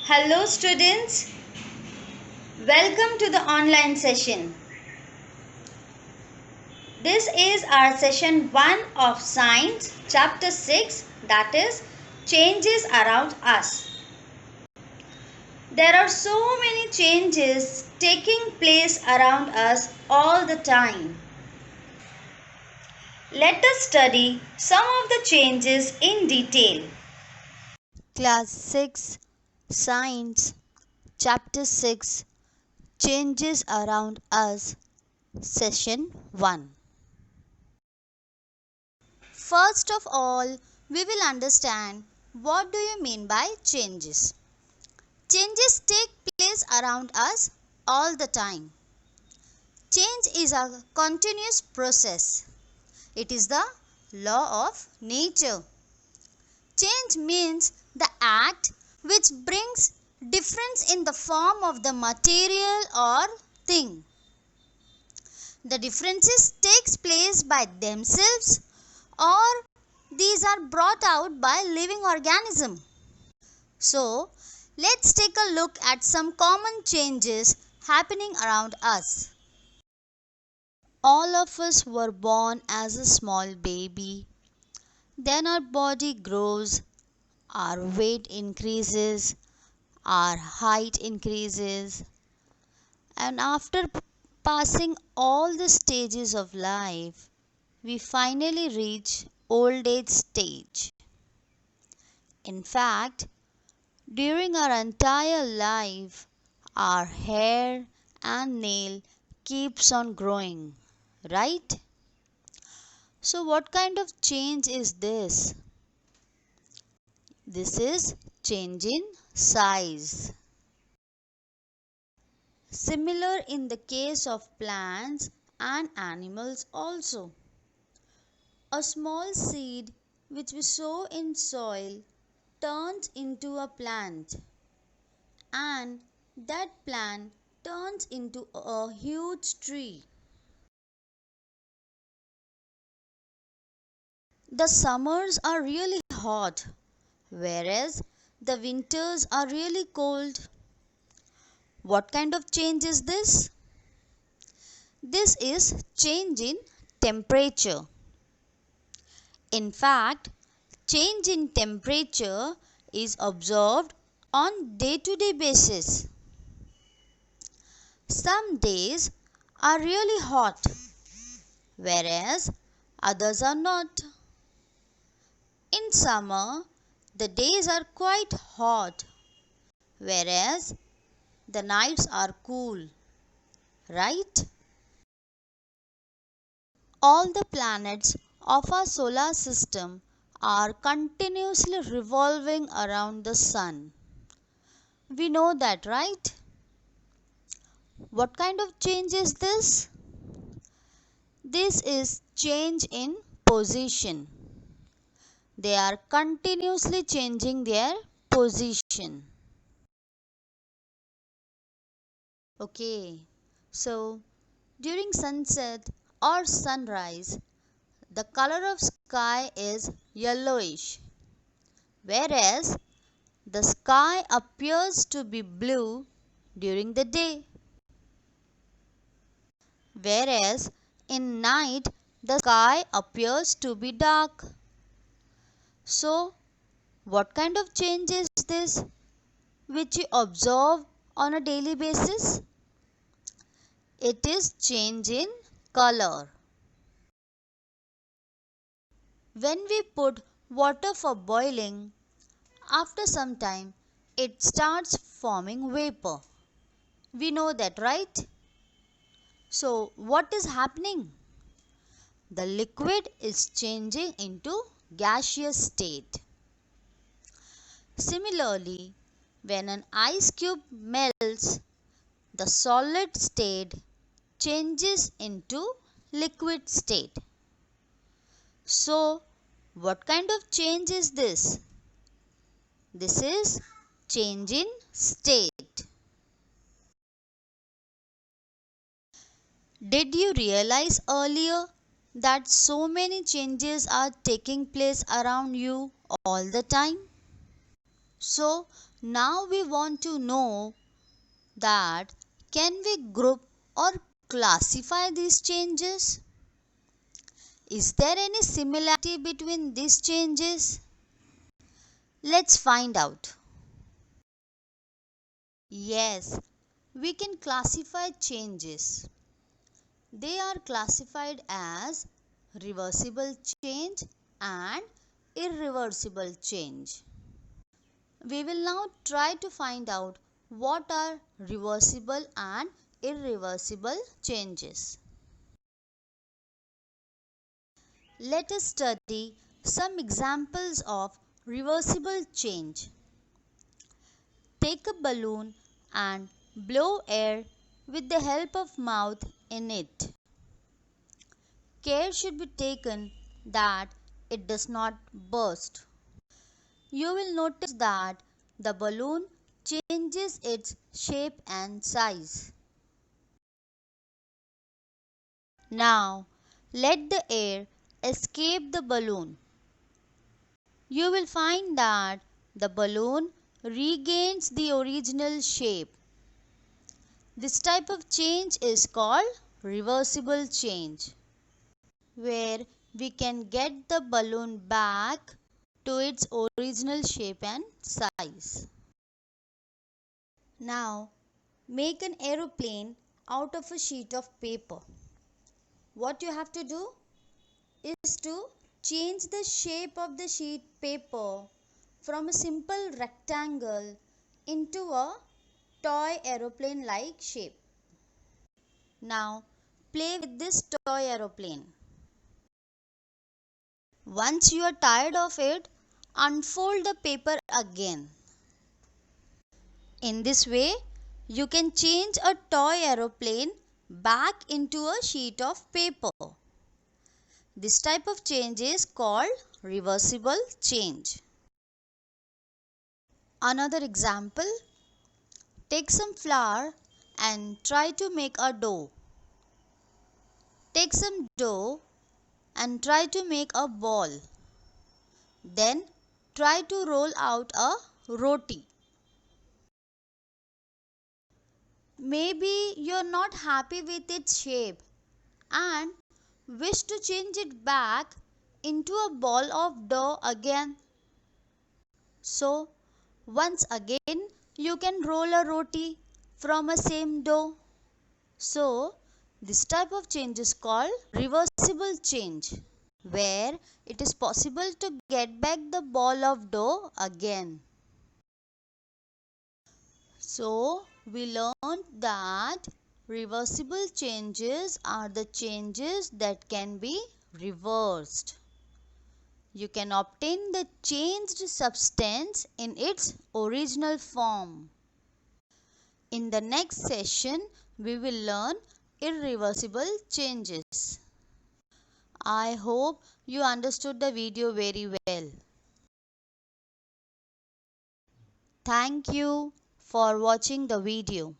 Hello students, welcome to the online session. This is our session 1 of Science chapter 6, that is changes around us. There are so many changes taking place around us all the time. Let us study some of the changes in detail. Class 6 Science Chapter 6 Changes Around Us Session 1. First of all, we will understand what do you mean by changes. Changes take place around us all the time. Change is a continuous process. It is the law of nature. Change means the act which brings difference in the form of the material or thing. The differences takes place by themselves or these are brought out by living organism. So, let's take a look at some common changes happening around us. All of us were born as a small baby. Then our body grows, our weight increases, our height increases, and after passing all the stages of life, we finally reach old age stage. In fact, during our entire life, our hair and nail keeps on growing, right? So what kind of change is this? This is change in size. Similar in the case of plants and animals also. A small seed which we sow in soil turns into a plant, and that plant turns into a huge tree. The summers are really hot, whereas the winters are really cold. What kind of change is this? This is change in temperature. In fact, change in temperature is observed on day-to-day basis. Some days are really hot, whereas others are not. In summer, the days are quite hot, whereas the nights are cool, right? All the planets of our solar system are continuously revolving around the sun. We know that, right? What kind of change is this? This is change in position. They are continuously changing their position. Okay, so during sunset or sunrise, the color of sky is yellowish, whereas the sky appears to be blue during the day. Whereas in night, the sky appears to be dark. So, what kind of change is this which you observe on a daily basis? It is change in color. When we put water for boiling, after some time it starts forming vapor. We know that, right? So, what is happening? The liquid is changing into gaseous state. Similarly, when an ice cube melts, the solid state changes into liquid state. So, what kind of change is this? This is change in state. Did you realize earlier that so many changes are taking place around you all the time? So, Now we want to know that can we group or classify these changes? Is there any similarity between these changes? Let's find out. Yes, we can classify changes. They are classified as reversible change and irreversible change. We will now try to find out what are reversible and irreversible changes. Let us study some examples of reversible change. Take a balloon and blow air with the help of mouth in it. Care should be taken that it does not burst. You will notice that the balloon changes its shape and size. Now, let the air escape the balloon. You will find that the balloon regains the original shape. This type of change is called reversible change, where we can get the balloon back to its original shape and size. Now, make an aeroplane out of a sheet of paper. What you have to do is to change the shape of the sheet paper from a simple rectangle into a toy aeroplane like shape. Now, play with this toy aeroplane. Once you are tired of it, unfold the paper again. In this way, you can change a toy aeroplane back into a sheet of paper. This type of change is called reversible change. Another example, take some flour and try to make a dough. Take some dough and try to make a ball. Then try to roll out a roti. Maybe you're not happy with its shape and wish to change it back into a ball of dough again. So, once again you can roll a roti from a same dough. So, this type of change is called reversible change, where it is possible to get back the ball of dough again. So, we learned that reversible changes are the changes that can be reversed. You can obtain the changed substance in its original form. In the next session, we will learn irreversible changes. I hope you understood the video very well. Thank you for watching the video.